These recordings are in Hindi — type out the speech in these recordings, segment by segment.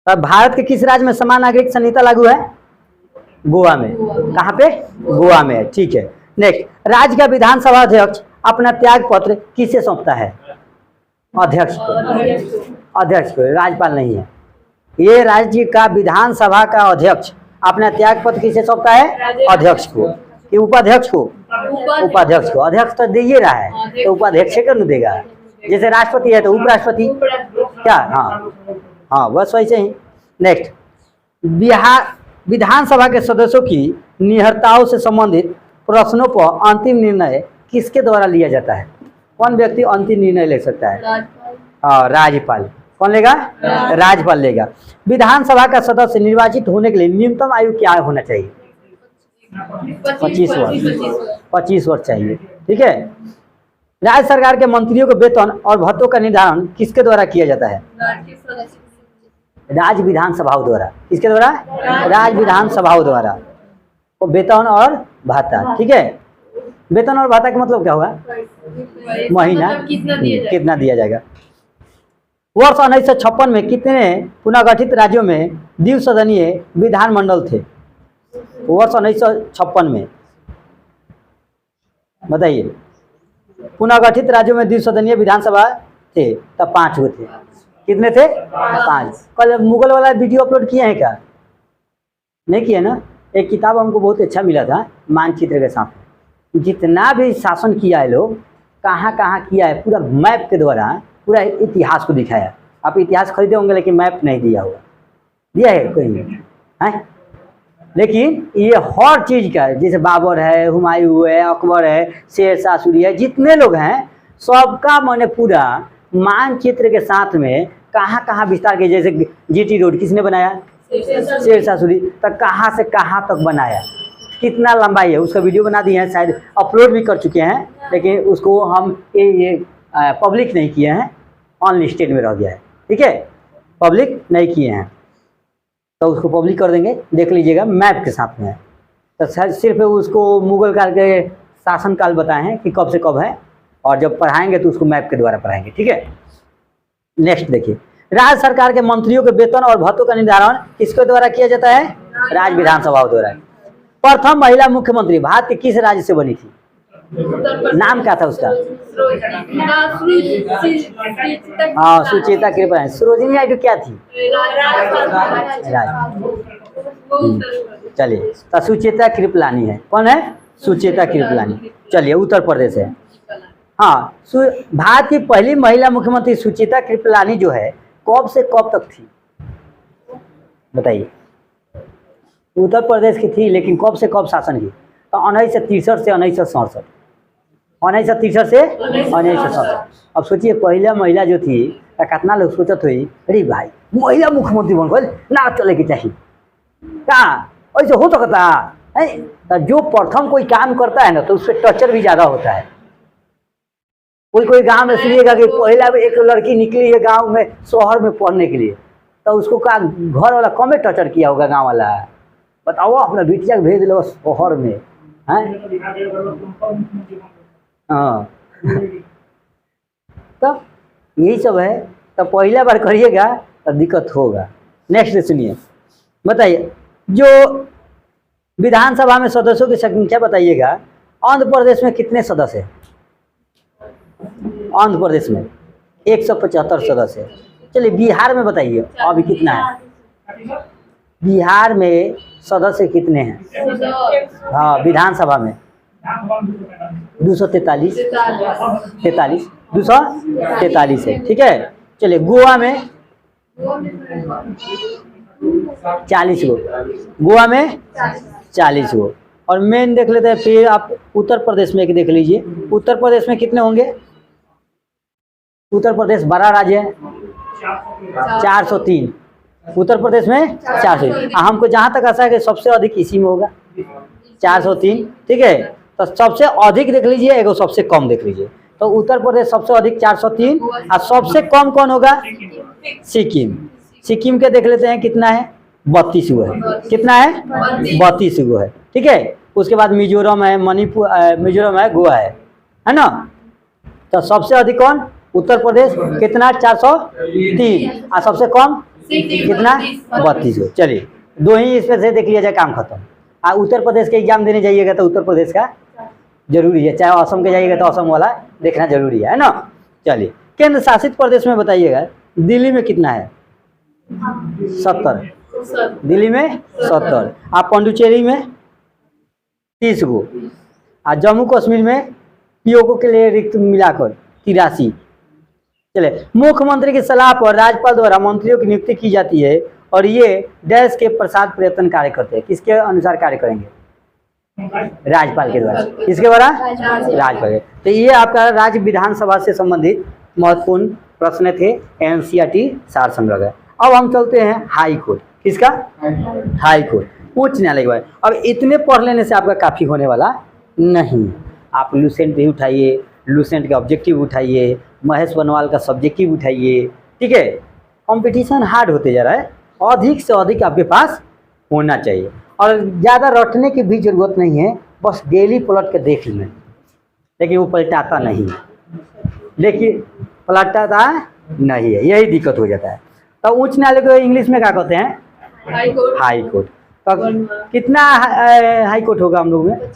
तो भारत के किस राज्य में समान नागरिक संहिता लागू है? गोवा में। कहाँ पे? गोवा में है। ठीक है। नेक्स्ट, राज्य का विधानसभा अध्यक्ष अपना त्याग पत्र किसे सौंपता है? अध्यक्ष को। अध्यक्ष को, राज्यपाल नहीं है। ये राज्य का विधानसभा का अध्यक्ष अपना त्याग पत्र किसे सौंपता है? अध्यक्ष को कि उपाध्यक्ष को? उपाध्यक्ष को। अध्यक्ष तो दे ही रहा है, तो उपाध्यक्ष को नहीं देगा। जैसे राष्ट्रपति है तो उपराष्ट्रपति क्या? हाँ हाँ, बस वैसे ही। नेक्स्ट, बिहार विधानसभा के सदस्यों की निहरताओं से संबंधित प्रश्नों पर अंतिम निर्णय किसके द्वारा लिया जाता है? कौन व्यक्ति अंतिम निर्णय ले सकता है? हाँ, राज्यपाल। कौन लेगा? राज्यपाल लेगा। विधानसभा का सदस्य निर्वाचित होने के लिए न्यूनतम आयु क्या होना चाहिए? 25 वर्ष। 25 वर्ष चाहिए। ठीक है। राज्य सरकार के मंत्रियों के वेतन और भत्तों का निर्धारण किसके द्वारा किया जाता है? राज्य विधानसभाओं द्वारा। किसके द्वारा? राज्य विधानसभाओं द्वारा। तो वेतन और भत्ता। ठीक है। वेतन और भत्ता का मतलब क्या होगा? महीना कितना दिया जाएगा। वर्ष 1956 में कितने पुनर्गठित राज्यों में द्विसदनीय विधानमंडल थे? वर्ष 1956 में बताइए। पुनर्गठित राज्यों में द्विसदनीय विधानसभा थे, तब 5 हुए थे। कितने थे? 5। कल मुगल वाला वीडियो अपलोड किए हैं क्या? नहीं किए ना? एक किताब हमको बहुत अच्छा मिला था, मानचित्र के साथ। जितना भी शासन किया है लोग, कहाँ कहाँ किया है, पूरा मैप के द्वारा पूरा इतिहास को दिखाया। आप इतिहास खरीदे होंगे लेकिन मैप नहीं दिया होगा। दिया है कहीं है? लेकिन ये हर चीज़ का, जैसे बाबर है, हुमायूं है, अकबर है, शेर शाह सूरी है, जितने लोग हैं सबका मैंने पूरा मानचित्र के साथ में कहाँ कहाँ विस्तार के, जैसे जीटी रोड किसने बनाया? शेर शाह सूरी। तक कहाँ से कहाँ तक बनाया, कितना लंबाई है, उसका वीडियो बना दिए हैं, शायद अपलोड भी कर चुके हैं, लेकिन उसको हम ये पब्लिक नहीं किए हैं, अनलिस्टेड में रह गया है। ठीक है, पब्लिक नहीं किए हैं, तो उसको पब्लिक कर देंगे, देख लीजिएगा, मैप के साथ में है। तो सिर्फ उसको मुगल काल के शासनकाल बताए हैं कि कब से कब है, और जब पढ़ाएंगे तो उसको मैप के द्वारा पढ़ाएंगे। ठीक है। नेक्स्ट देखिए, राज्य सरकार के मंत्रियों के वेतन और भत्तों का निर्धारण किसके द्वारा किया जाता है? राज्य विधानसभाओं द्वारा। प्रथम महिला मुख्यमंत्री भारत के किस राज्य से बनी थी? नाम क्या था उसका? हाँ, सुचेता कृपलानी। सरोजिनी नायडू क्या थी? चलिए, तो सुचेता कृपलानी है। कौन है? सुचेता कृपलानी। चलिए, उत्तर प्रदेश है। हाँ, भारत की पहली महिला मुख्यमंत्री सुचेता कृपलानी जो है, कब से कब तक थी बताइए? उत्तर प्रदेश की थी, लेकिन कब से कब शासन की? तो 1963 से 1967। 1963 से 1967। अब सोचिए, पहला महिला जो थी, कितना लोग सोचत हुई, अरे भाई महिला मुख्यमंत्री बन गए ना, चले के चाहिए कहाँ, ऐसे हो सकता है? तो जो प्रथम कोई काम करता है ना, तो उससे टर्चर भी ज़्यादा होता है। कोई गांव में सुनिएगा कि पहला एक लड़की निकली है गांव में शहर में पढ़ने के लिए, तो उसको का घर वाला कम में टर्चर किया होगा गांव वाला। बताओ, अपना बिटिया भेज लो शहर में, हैं? हाँ, तब यही सब है। तो पहला बार करिएगा तो दिक्कत होगा। नेक्स्ट सुनिए, बताइए, जो विधानसभा में सदस्यों की संख्या बताइएगा। आंध्र प्रदेश में कितने सदस्य हैं? आंध्र प्रदेश में 175 सदस्य है। चलिए, बिहार में बताइए अभी कितना है? बिहार में सदस्य कितने हैं? हाँ, विधानसभा में 243 है। ठीक है। चलिए, गोवा में 40 गो, गोवा में 40 गो। और मेन देख लेते हैं, फिर आप उत्तर प्रदेश में एक देख लीजिए। उत्तर प्रदेश में कितने होंगे? उत्तर प्रदेश बड़ा राज्य है, 403। उत्तर प्रदेश में 403। हमको जहाँ तक आशा है कि सबसे अधिक इसी में होगा, 403। ठीक है। तो सबसे अधिक देख लीजिए, एगो सबसे कम देख लीजिए। तो उत्तर प्रदेश सबसे अधिक 403, और सबसे कम कौन होगा? सिक्किम। सिक्किम के देख लेते हैं कितना है? 32 गो है। कितना है? 32 गो है। ठीक है। उसके बाद मिजोरम है, मणिपुर, मिजोरम है, गोवा है ना। तो सबसे अधिक कौन? उत्तर प्रदेश। कितना? 403। और सबसे कम कितना 32 गो। चलिए 2 ही इसमें से देख लिया जाए, काम खत्म। उत्तर प्रदेश के एग्जाम देने जाइएगा तो उत्तर प्रदेश का जरूरी है, चाहे असम के जाइएगा तो असम वाला देखना जरूरी है ना। चलिए केंद्र शासित प्रदेश में बताइएगा, दिल्ली में कितना है? 70। दिल्ली में 70। आप पांडुचेरी में 30 गो। और जम्मू कश्मीर में पीओको के लिए रिक्त मिलाकर 83। चले मुख्यमंत्री की सलाह पर राज्यपाल द्वारा मंत्रियों की नियुक्ति की जाती है और ये देश के प्रसाद प्रयत्न कार्य करते हैं। किसके अनुसार कार्य करेंगे? राज्यपाल के द्वारा। किसके द्वारा? राज्यपाल के। तो ये आपका राज्य विधानसभा से संबंधित महत्वपूर्ण प्रश्न थे, एनसीईआरटी सार संग्रह है। अब हम चलते हैं हाई कोर्ट। किसका? हाई कोर्ट, उच्च न्यायालय के बारे। अब इतने पढ़ लेने से आपका काफी होने वाला नहीं। आप लूसेंट भी उठाइए, लूसेंट का ऑब्जेक्टिव उठाइए, महेश बनवाल का सब्जेक्टिव उठाइए, ठीक है। कंपटीशन हार्ड होते जा रहा है, अधिक से अधिक आपके पास होना चाहिए और ज़्यादा रटने की भी जरूरत नहीं है, बस डेली पलट के देख लें। लेकिन वो पलटाता नहीं, लेकिन पलटाता नहीं है, यही दिक्कत हो जाता है। तो उच्च न्यायालय को इंग्लिश में क्या कहते हैं? High court. तो कितना हाई कोर्ट होगा हम लोग में?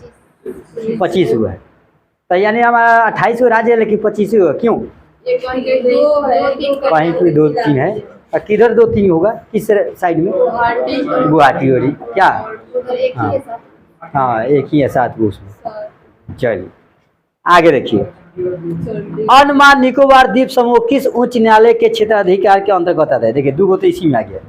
25 हुआ है। तो यानी हमारा 28 राज्य है लेकिन 25 हुआ, क्यों? कहीं कोई 2-3 है और किधर 2-3 होगा? किस साइड में? गुवाहाटी हो रही क्या? हाँ एक ही है 7 गो उसमें। चलिए आगे देखिए, अंडमान निकोबार द्वीप समूह किस उच्च न्यायालय के क्षेत्राधिकार के अंतर्गत आता है? देखिए 2 गो तो इसी में आ गया,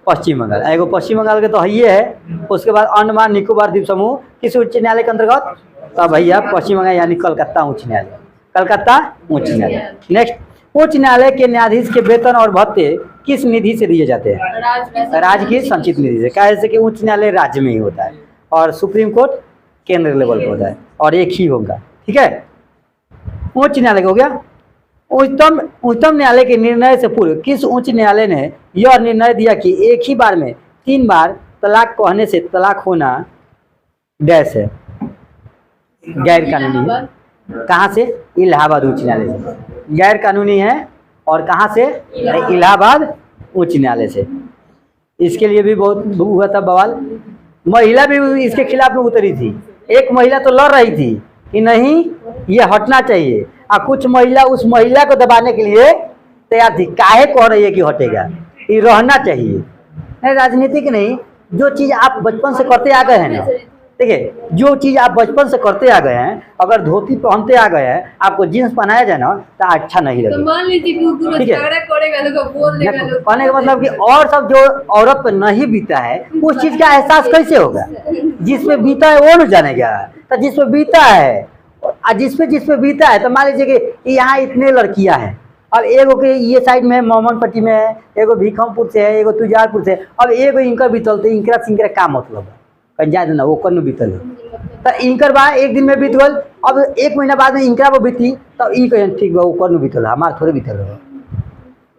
पश्चिम बंगाल। एगो पश्चिम बंगाल के तो ये है, उसके बाद अंडमान निकोबार द्वीप समूह किस उच्च न्यायालय के अंतर्गत? तो भैया पश्चिम बंगाल यानी कलकत्ता उच्च न्यायालय। कलकत्ता उच्च न्यायालय। नेक्स्ट, उच्च न्यायालय के न्यायाधीश के वेतन और भत्ते किस निधि से दिए जाते हैं? राज्य की संचित निधि से। कैसे कि उच्च न्यायालय राज्य में ही होता है और सुप्रीम कोर्ट केंद्र लेवल पर होता है और एक ही होगा, ठीक है। उच्च न्यायालय हो गया। उच्चतम न्यायालय के निर्णय से पूर्व किस उच्च न्यायालय ने यह निर्णय दिया कि एक ही बार में 3 बार तलाक कहने से तलाक होना डैश है, गैर कानूनी है? कहाँ से? इलाहाबाद उच्च न्यायालय से। गैर कानूनी है और कहाँ से? इलाहाबाद उच्च न्यायालय से। इसके लिए भी बहुत हुआ था बवाल, महिला भी इसके खिलाफ में उतरी थी। एक महिला तो लड़ रही थी कि नहीं ये हटना चाहिए, और कुछ महिला उस महिला को दबाने के लिए तैयार थी। काहे कह रही है कि हटेगा, ये रहना चाहिए। नहीं राजनीतिक नहीं, जो चीज़ आप बचपन से करते आ गए हैं ना, देखिए जो चीज़ आप बचपन से करते आ गए हैं, अगर धोती पहनते आ गए हैं, आपको जींस पहनाया जाए ना तो अच्छा नहीं लगेगा, ठीक है। कहने का मतलब कि और सब जो औरत पर नहीं बीता है उस चीज़ का एहसास कैसे होगा? जिसमें बीता है वो न जानेगा। तो जिसमें बीता है और जिसपे बीता है, तो मान लीजिए कि यहाँ इतने लड़कियाँ हैं, अब एगो के ये साइड में मोमनपट्टी में है, एगो भीखमपुर से है, एगो तुजारपुर से, अब एगो इंकर बीतलते, इंकरा सिंकरा का मतलब है कहीं जाए ना वो कन बीतल है। तो इंकर बा एक दिन में बीतल, अब 1 महीना बाद में इंकरा वो बीती, तो ई कहीं ठीक बा वो कन बीतल है, हमारे थोड़े बीतल है।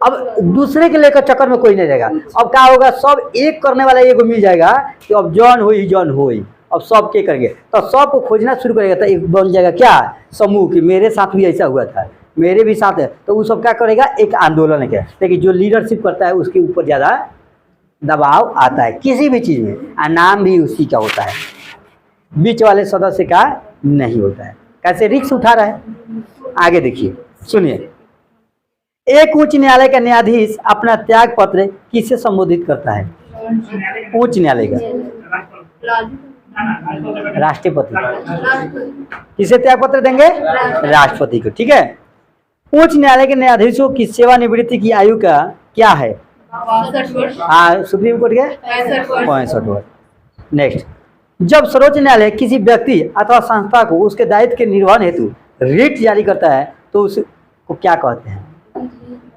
अब दूसरे के लेकर चक्कर में कोई नहीं रहेगा। अब क्या होगा, सब एक करने वाला एगो मिल जाएगा कि अब जौन हुई, अब सब के करेंगे, तो सब को खोजना शुरू करेगा, तो एक बन जाएगा क्या समूह कि मेरे साथ भी ऐसा हुआ था, मेरे भी साथ है। तो वो सब क्या करेगा, एक आंदोलन है। लेकिन जो लीडरशिप करता है उसके ऊपर ज़्यादा दबाव आता है किसी भी चीज़ में, और नाम भी उसी का होता है, बीच वाले सदस्य का नहीं होता है। कैसे रिस्क उठा रहा है, आगे देखिए सुनिए। एक उच्च न्यायालय का न्यायाधीश अपना त्याग पत्र किससे संबोधित करता है? उच्च न्यायालय का राष्ट्रपति। किसे त्याग पत्र देंगे? राष्ट्रपति को, ठीक है। उच्च न्यायालय के न्यायाधीशों की सेवानिवृत्ति की आयु का क्या है? 62 वर्ष। हाँ, सुप्रीम कोर्ट के 65 वर्ष। नेक्स्ट, जब सर्वोच्च न्यायालय किसी व्यक्ति अथवा संस्था को उसके दायित्व के निर्वहन हेतु रिट जारी करता है तो उसको क्या कहते हैं?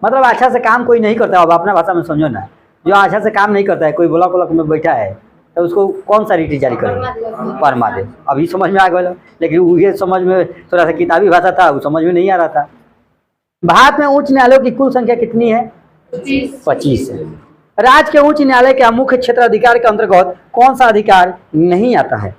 मतलब अच्छा से काम कोई नहीं करता, अब अपना भाषा में समझो ना, जो अच्छा से काम नहीं करता है, कोई ब्लॉक में बैठा है, तो उसको कौन सा रिट जारी करेंगे? परमादेश। अभी समझ में आ गया, लेकिन ये समझ में थोड़ा सा किताबी भाषा था, वो समझ में नहीं आ रहा था। भारत में उच्च न्यायालयों की कुल संख्या कितनी है? 25 है। राज्य के उच्च न्यायालय के मुख्य क्षेत्राधिकार के अंतर्गत कौन सा अधिकार नहीं आता है?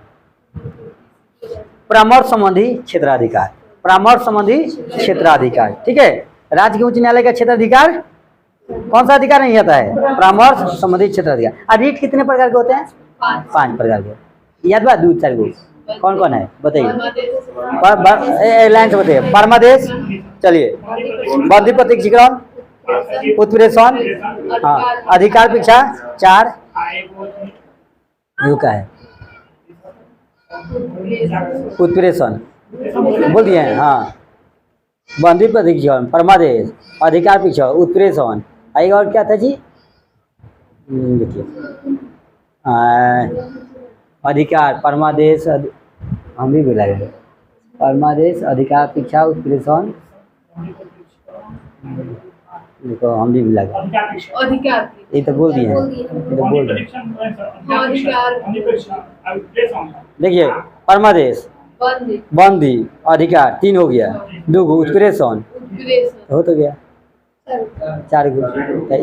परामर्श संबंधी क्षेत्राधिकार। परामर्श संबंधी क्षेत्राधिकार, ठीक है। राज्य के उच्च न्यायालय का क्षेत्राधिकार कौन सा अधिकार नहीं आता है? परामर्श संबंधित क्षेत्र अधिकार। और रीट कितने प्रकार के होते हैं? 5 प्रकार के। याद बा? 2-4 गो। कौन कौन है बताइए? लाइन से बताइए। परमादेश, चलिए, बंदी प्रतीक्षीकरण, उत्प्रेषण, हाँ, अधिकार परीक्षा 4, यू का है उत्प्रेषण बोल दिए हैं, हाँ, बंदी प्रतीक्षीकरण, परमादेश, अधिकार परीक्षा, उत्प्रेषण, आएगा और क्या था जी? देखिए, अधिकार, परमादेश, हम भी बोला गया, परमादेश, अधिकार परीक्षा, उत्प्रेषण, देखो हम भी भूला गए। अधिकार ये तो बोल दिए हैं, ये तो बोल रहे। देखिए, परमादेश, बंदी, अधिकार 3 हो गया, 2 गो उत्प्रेषण हो तो गया 4 गो।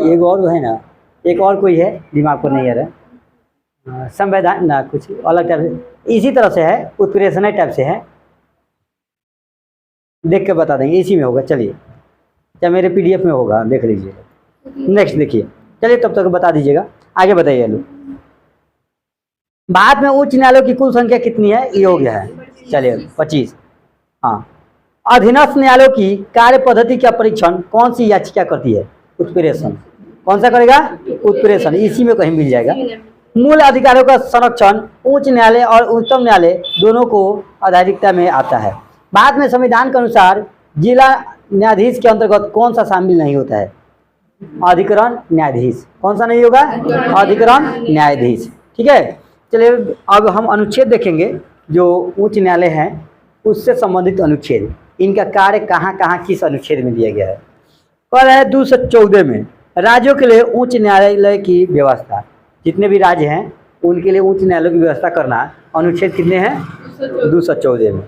एक और है ना, एक और कोई है दिमाग को नहीं आ रहा, संविधान ना कुछ अलग टाइप से, इसी तरह से है, उत्प्रेषण टाइप से है, देख के बता देंगे, इसी में होगा। चलिए, या मेरे पीडीएफ में होगा, देख लीजिएगा। नेक्स्ट देखिए, चलिए तब तक बता दीजिएगा, आगे बताइए लोग। भारत में उच्च न्यायालयों की कुल संख्या कितनी है? ये हो गया है, चलिए 25। हाँ, अधीनस्थ न्यायालयों की कार्य पद्धति का परीक्षण कौन सी याचिका करती है? उत्प्रेषण। कौन सा करेगा? उत्प्रेषण, इसी में कहीं मिल जाएगा। मूल अधिकारों का संरक्षण उच्च न्यायालय और उच्चतम न्यायालय दोनों को आधारिकता में आता है। भारत में संविधान के अनुसार जिला न्यायाधीश के अंतर्गत कौन सा शामिल नहीं होता है? अधिकरण न्यायाधीश। कौन सा नहीं होगा? अधिकरण न्यायाधीश। ठीक है, चलिए अब हम अनुच्छेद देखेंगे, जो उच्च न्यायालय है उससे संबंधित अनुच्छेद, इनका कार्य कहाँ कहाँ किस अनुच्छेद में दिया गया है। पर है 214 में राज्यों के लिए उच्च न्यायालय की व्यवस्था, जितने भी राज्य हैं उनके लिए उच्च न्यायालय की व्यवस्था करना, अनुच्छेद कितने हैं? 214 में।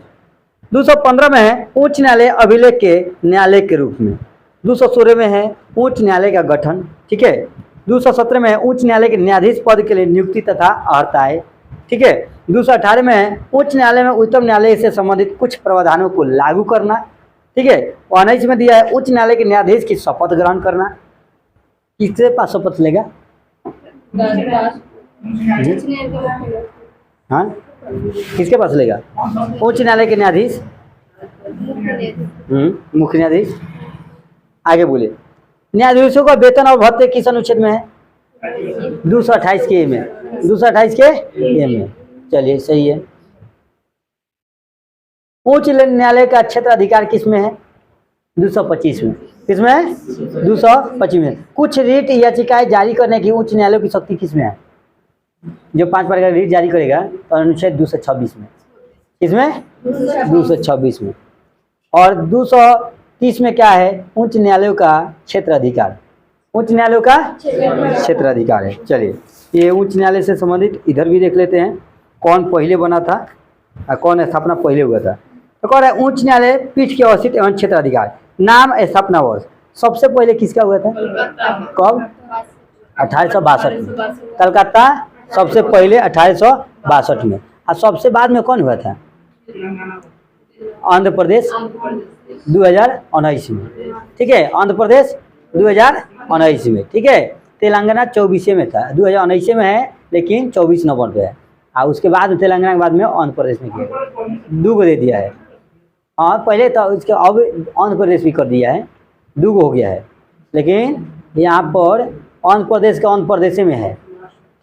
215 में है उच्च न्यायालय अभिलेख के न्यायालय के रूप में। 216 में है उच्च न्यायालय का गठन। ठीक है, 217 में है उच्च न्यायालय के न्यायाधीश पद के लिए नियुक्ति तथा अर्हताएं। ठीक है, 218 में है उच्च न्यायालय में उच्चतम न्यायालय से संबंधित कुछ प्रावधानों को लागू करना। ठीक है, 19 में दिया है उच्च न्यायालय के न्यायाधीश की शपथ ग्रहण करना। किसके पास शपथ लेगा? हाँ, किसके पास लेगा? उच्च न्यायालय के न्यायाधीश, मुख्य न्यायाधीश। आगे बोले, न्यायाधीशों का वेतन और भत्ते किस अनुच्छेद में है? 228 के ए में। 228 के ए में, चलिए सही है। उच्च न्यायालय का क्षेत्र अधिकार किस में है? 225 में। किसमें है? 225 में। कुछ रीट याचिकाएं जारी करने की उच्च न्यायालय की शक्ति किस में है? जो 5 प्रकार का रीट जारी करेगा तो अनुच्छेद 226 में। किसमें? 226 में। और 230 में क्या है? उच्च न्यायालयों का क्षेत्र अधिकार। उच्च न्यायालयों का क्षेत्र अधिकार है। चलिए, ये उच्च न्यायालय से संबंधित इधर भी देख लेते हैं, कौन पहले बना था और कौन स्थापना पहले हुआ था। तो कह रहा है उच्च न्यायालय पीठ के अवस्थित एवं क्षेत्र अधिकार। नाम, स्थापना वर्ष सबसे पहले किसका हुआ था? कब? 1862 में। कलकत्ता सबसे पहले 1862 में। और सबसे बाद में कौन हुआ था? आंध्र प्रदेश 2019 में। ठीक है, आंध्र प्रदेश 2019 में। ठीक है, तेलंगाना 24 में था, 2019 में है लेकिन 24 नवंबर पे है। और उसके बाद तेलंगाना के बाद में आंध्र प्रदेश में किया, 2 को दे दिया है। हाँ, पहले तो इसके अब आंध्र प्रदेश भी कर दिया है, 2 हो गया है, लेकिन यहाँ पर आंध्र प्रदेश का आंध्र प्रदेश में है।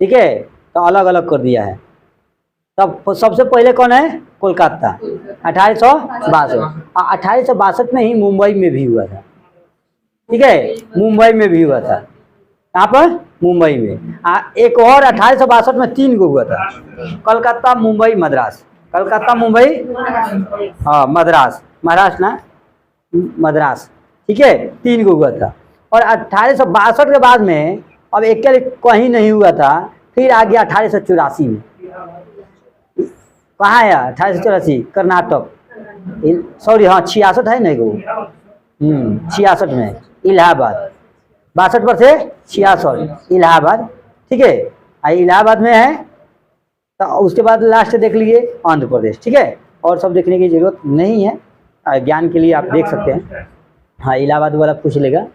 ठीक है, तो अलग अलग कर दिया है। तब सबसे पहले कौन है? कोलकाता 1862। 1862 में ही मुंबई में भी हुआ था। ठीक है, मुंबई में भी हुआ था, यहाँ पर मुंबई में। एक और 1862 में 3 को हुआ था, कलकत्ता, मुंबई, मद्रास। कलकत्ता, मुंबई, हाँ मद्रास, महाराष्ट्र ना, मद्रास। ठीक है, 3 को हुआ था। और 1862 के बाद में अब एक कहीं नहीं हुआ था, फिर आ गया 1884 में। कहाँ है? 1884 कर्नाटक, सॉरी हाँ 66 है नहीं को, 66 में इलाहाबाद। 62 पर से 66 इलाहाबाद। ठीक है, इलाहाबाद में है। तो उसके बाद लास्ट देख लीजिए आंध्र प्रदेश। ठीक है, और सब देखने की जरूरत नहीं है, ज्ञान के लिए आप देख सकते हैं। हाँ, इलाहाबाद वाला पूछ लेगा।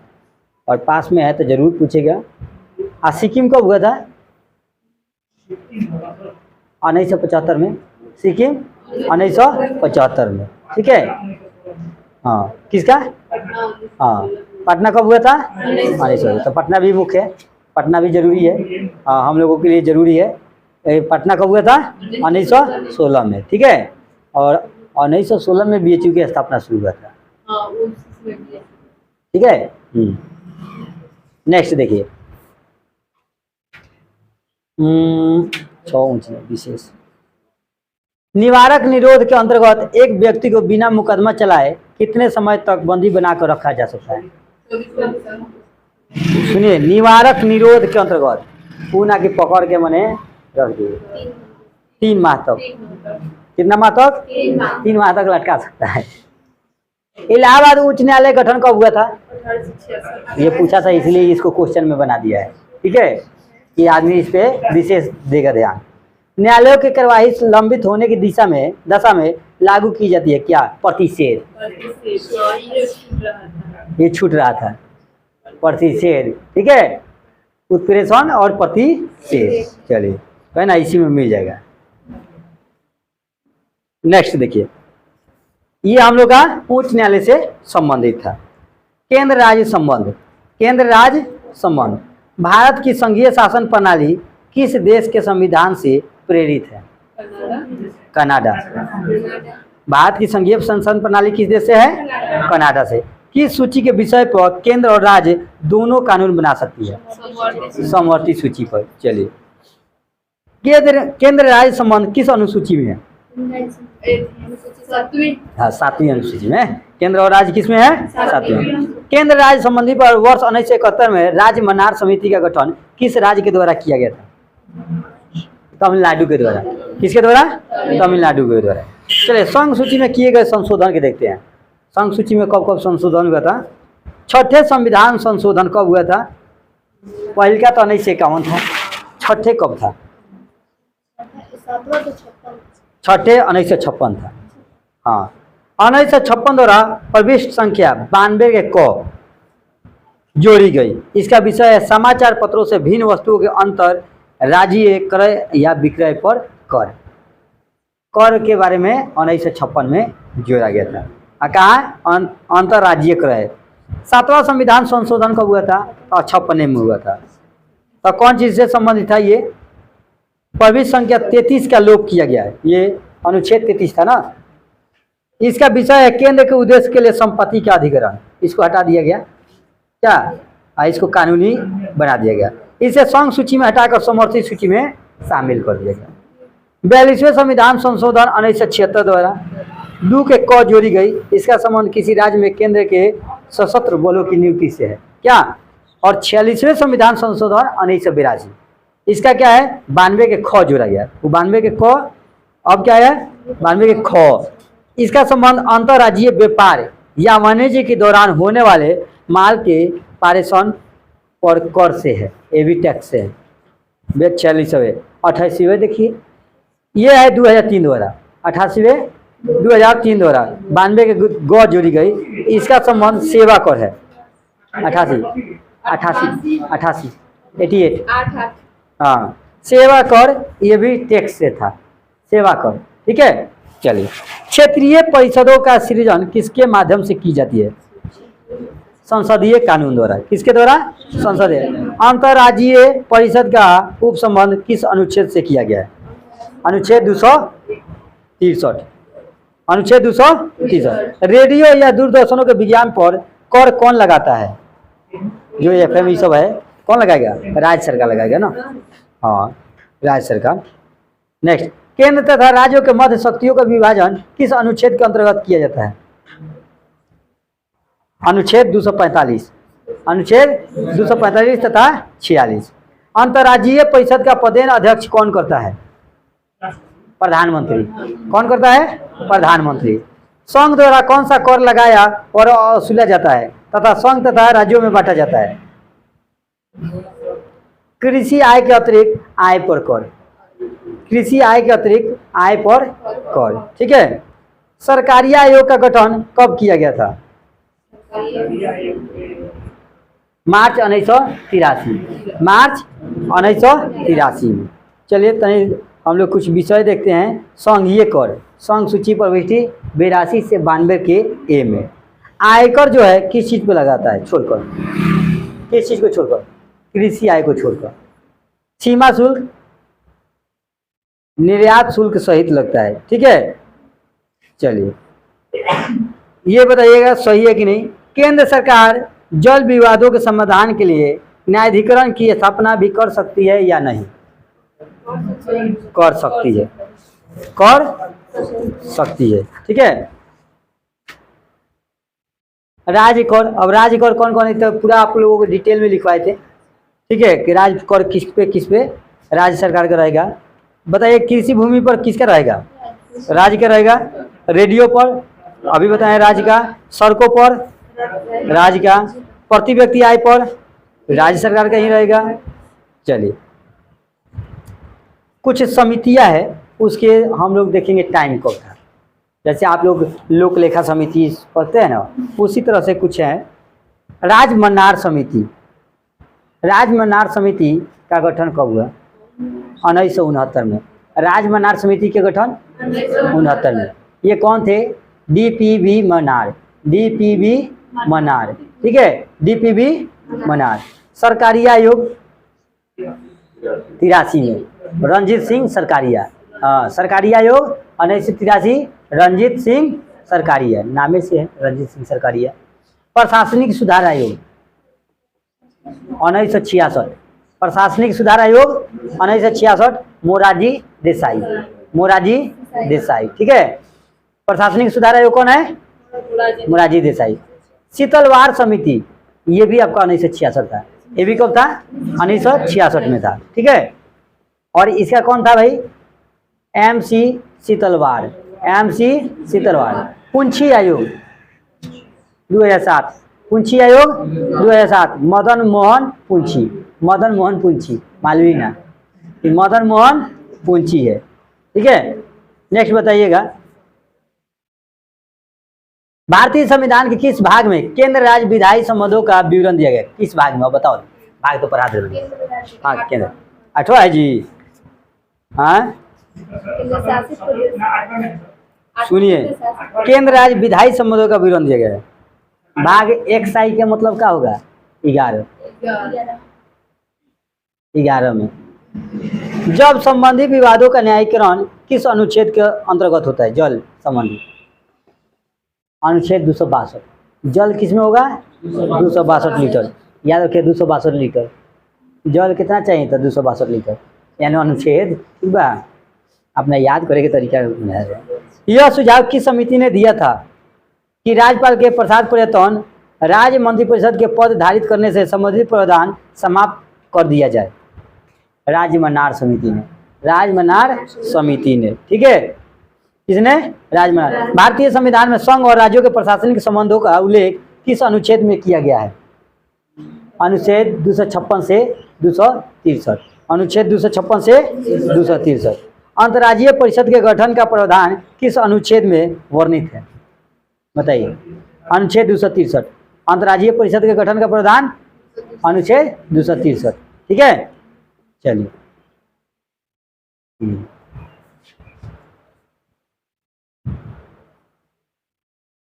और पास में है तो जरूर पूछेगा। सिक्किम कब हुआ था? 1975 में। सिक्किम 1975 में, ठीक है। हाँ, किसका? हाँ, पटना कब हुआ था? 1900। तो पटना भी मुख्य है, पटना भी जरूरी है। हाँ, हम लोगों के लिए जरूरी है। पटना कब हुआ था? 1916 में, ठीक है। और 1916 में BHU की स्थापना शुरू हुआ था, ठीक है। नेक्स्ट देखिए, 6 विशेष निवारक निरोध के अंतर्गत एक व्यक्ति को बिना मुकदमा चलाए कितने समय तक बंदी बनाकर रखा जा सकता है? सुनिए, निवारक निरोध के अंतर्गत पूना की पकड़ के मने रख दिए 3 माह तक। कितना माह तक? 3 माह तक लटका सकता है। इलाहाबाद उच्च न्यायालय गठन कब हुआ था? ये पूछा था, इसलिए इसको क्वेश्चन में बना दिया है, ठीक है। ये आदमी इस पे विशेष देगा ध्यान। न्यायालयों की कार्यवाही लंबित होने की दशा में लागू की जाती है क्या? प्रतिषेध। ये छूट रहा था, प्रतिषेध, ठीक है। उत्प्रेषण और प्रतिषेध, चलिए है ना, इसी में मिल जाएगा। नेक्स्ट देखिए, ये हम लोग का उच्च न्यायालय से संबंधित था। केंद्र राज्य संबंध। केंद्र राज्य संबंध, भारत की संघीय शासन प्रणाली किस देश के संविधान से प्रेरित है? कनाडा। भारत की संघीय शासन प्रणाली किस देश से है? कनाडा से। किस सूची के विषय पर केंद्र और राज्य दोनों कानून बना सकती है? समवर्ती सूची पर। चलिए, केंद्र राज्य संबंध किस अनुसूची में है? हाँ, 7वीं अनुसूची में। केंद्र और राज्य किस में है? 7वीं। केंद्र राज्य संबंधी पर वर्ष 1971 में राज्य मनार समिति का गठन किस राज्य के द्वारा किया गया था? तमिलनाडु के द्वारा। किसके द्वारा? तमिलनाडु के द्वारा। चलिए, संघ सूची में किए गए संशोधन के देखते हैं। संघ सूची में कब कब संशोधन हुआ था? 6ठे संविधान संशोधन कब हुआ था? पहले का तो 1951 था, 6ठे कब था? 6ठे 1956 था। हाँ, 1956 द्वारा प्रविष्ट संख्या 92 के क जोड़ी गई। इसका विषय है समाचार पत्रों से भिन्न वस्तुओं के अंतर राज्य क्रय या विक्रय पर कर। कर के बारे में 1956 में जोड़ा गया था। कहा? अंतरराज्यीय क्रय। 7वां संविधान संशोधन कब हुआ था? 56 में हुआ था। तो कौन चीज से संबंधित था? ये प्रविष्ट संख्या 33 का लोप किया गया है। ये अनुच्छेद 33 था ना। इसका विषय है केंद्र के उद्देश्य के लिए संपत्ति का अधिग्रहण। इसको हटा दिया गया क्या? इसको कानूनी बना दिया गया। इसे संघ सूची में हटाकर समवर्ती सूची में शामिल कर दिया गया। 42वें संविधान संशोधन 1976 द्वारा 2 के क जोड़ी गई। इसका संबंध किसी राज्य में केंद्र के सशस्त्र बलों की नियुक्ति से है क्या? और 46वें संविधान संशोधन 1982, इसका क्या है? 92 के ख जोड़ा गया। वो 92 के क अब क्या है? 92 के ख। इसका संबंध अंतर्राज्यीय व्यापार या वाणिज्य के दौरान होने वाले माल के पारेषण पर कर से है, ये भी टैक्स से है। 46वें। 88वें देखिए, ये है 2003 द्वारा। 88वें 2003 द्वारा 92 के ग जोड़ी गई। इसका संबंध सेवा कर है। 88 हाँ, सेवा कर ये भी टैक्स से था, सेवा कर, ठीक है। चलिए, क्षेत्रीय परिषदों का सृजन किसके माध्यम से की जाती है? संसदीय कानून द्वारा। किसके द्वारा? संसदीय। अंतर्राज्यीय परिषद का उपसंबंध किस अनुच्छेद से किया गया है? अनुच्छेद 263। अनुच्छेद 263। रेडियो या दूरदर्शनों के विज्ञापन पर कर कौन लगाता है? जो FM ये सब है, कौन लगाएगा? राज्य सरकार लगाएगा ना। हाँ, राज्य सरकार। नेक्स्ट, केंद्र तथा राज्यों के मध्य शक्तियों का विभाजन किस अनुच्छेद के अंतर्गत किया जाता है? अनुच्छेद 245। अनुच्छेद 245 तथा 46। अंतर्राज्यीय परिषद का पदेन अध्यक्ष कौन करता है? प्रधानमंत्री। कौन करता है? प्रधानमंत्री। संघ द्वारा कौन सा कर लगाया और वसूला जाता है तथा संघ तथा राज्यों में बांटा जाता है? कृषि आय के अतिरिक्त आय पर कर। कृषि आय के अतिरिक्त आय पर कर, ठीक है। सरकारी आयोग का गठन कब किया गया था? मार्च 1983, मार्च 1983 में। चलिए तनी हम लोग कुछ विषय देखते हैं। संघीय कर, संघ सूची प्रविष्टि 82 से 92 के ए में। आयकर जो है किस चीज पे लगाता है छोड़कर, किस चीज को छोड़कर, कृषि आय को छोड़कर। सीमा शुल्क, निर्यात शुल्क सहित लगता है, ठीक है। चलिए ये बताइएगा सही है कि नहीं। केंद्र सरकार जल विवादों के समाधान के लिए न्यायाधिकरण की स्थापना भी कर सकती है या नहीं? कर सकती है, कर सकती है, ठीक है। राज्य कर, अब राज्य कर कौन कौन है तो पूरा आप लोगों को डिटेल में लिखवाए थे, ठीक है, कि राज्य कर किस पे राज्य सरकार का रहेगा। बताइए कृषि भूमि पर किसका रहेगा? राज्य का रहेगा। रेडियो पर अभी बताएं राज्य का। सड़कों पर राज्य का। प्रति व्यक्ति आय पर राज्य सरकार का ही रहेगा। चलिए कुछ समितियां है उसके हम लोग देखेंगे टाइम कब था। जैसे आप लोग लोक लेखा समिति पढ़ते हैं ना, उसी तरह से कुछ है। राजमन्नार समिति, राजमन्नार समिति का गठन कब हुआ? 1969 में। राजमन्नार समिति के गठन 69 में। ये कौन थे? डीपीवी मन्नार, डीपीवी मन्नार, ठीक है, डीपीवी मन्नार। सरकारिया आयोग 83 में रंजीत सिंह सरकारिया, हाँ सरकारिया आयोग 1983 रंजीत सिंह सरकारिया, नामे से है रंजीत सिंह सरकारिया। प्रशासनिक सुधार आयोग 1966, प्रशासनिक सुधार आयोग 1966 मोरारजी देसाई, मोरारजी देसाई, ठीक है। प्रशासनिक सुधार आयोग कौन है? मोरारजी देसाई। शीतलवार समिति ये भी आपका 1966 था। ये भी कब था? 1966 में था, ठीक है। और इसका कौन था भाई? MC शीतलवार, MC शीतलवार। पुंछी आयोग 2007, पुंछी आयोग 2007 मदन मोहन पुंछी, मदन मोहन पुंछी, मालवी ना, मदन मोहन पुंछी है, ठीक है। नेक्स्ट बताइएगा, भारतीय संविधान के किस भाग में केंद्र राज्य विधायी संबंधों का विवरण दिया गया? किस भाग में बताओ, भाग तो पढ़ा दे। हाँ केंद्र 8वां है जी। हाँ सुनिए, केंद्र राज्य विधायी संबंधों का विवरण दिया गया है। भाग 1 का मतलब क्या होगा? 11 में। जब संबंधी विवादों का न्यायीकरण किस अनुच्छेद के अंतर्गत होता है? जल संबंधी अनुच्छेद 262। जल किसमें होगा? 262 लीटर, याद रखिए 262 लीटर। जल कितना चाहिए था? 262 लीटर, यानी अनुच्छेद, ठीक बा, अपना याद करे के तरीका। यह सुझाव किस समिति ने दिया था कि राज्यपाल के प्रसाद पर्यटन राज्य मंत्रिपरिषद के पद धारित करने से संबंधित प्रावधान समाप्त कर दिया जाए? राजमन्नार समिति ने, राजमन्नार समिति ने, ठीक है। किसने? राजमन्नार। भारतीय संविधान में संघ और राज्यों के प्रशासनिक संबंधों का उल्लेख किस अनुच्छेद में किया गया है? अनुच्छेद 256 से 263, अनुच्छेद 256 से 263। अंतर्राज्यीय परिषद के गठन का प्रावधान किस अनुच्छेद में वर्णित है? बताइए। अनुच्छेद 263, अंतर्राज्यीय परिषद के गठन का प्रावधान अनुच्छेद 263, ठीक है। चलिए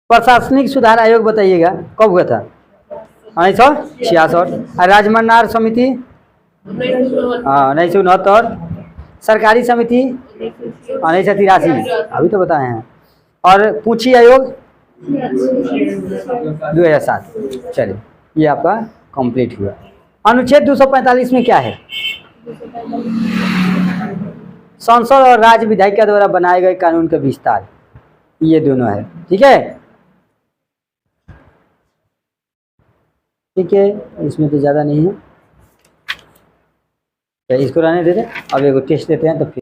प्रशासनिक सुधार आयोग बताइएगा कब हुआ था? 1966। राजमन्नार समिति 1969। सरकारी समिति 1983, अभी तो बताए हैं। और पूंछी आयोग 2007। चलिए ये आपका कंप्लीट हुआ। अनुच्छेद 245 में क्या है? संसद और राज्य विधायिका द्वारा बनाए गए कानून का विस्तार, ये दोनों है, ठीक है। ठीक है, इसमें तो ज़्यादा नहीं है, इसको रहने देते। अब एक टेस्ट देते हैं तो फिर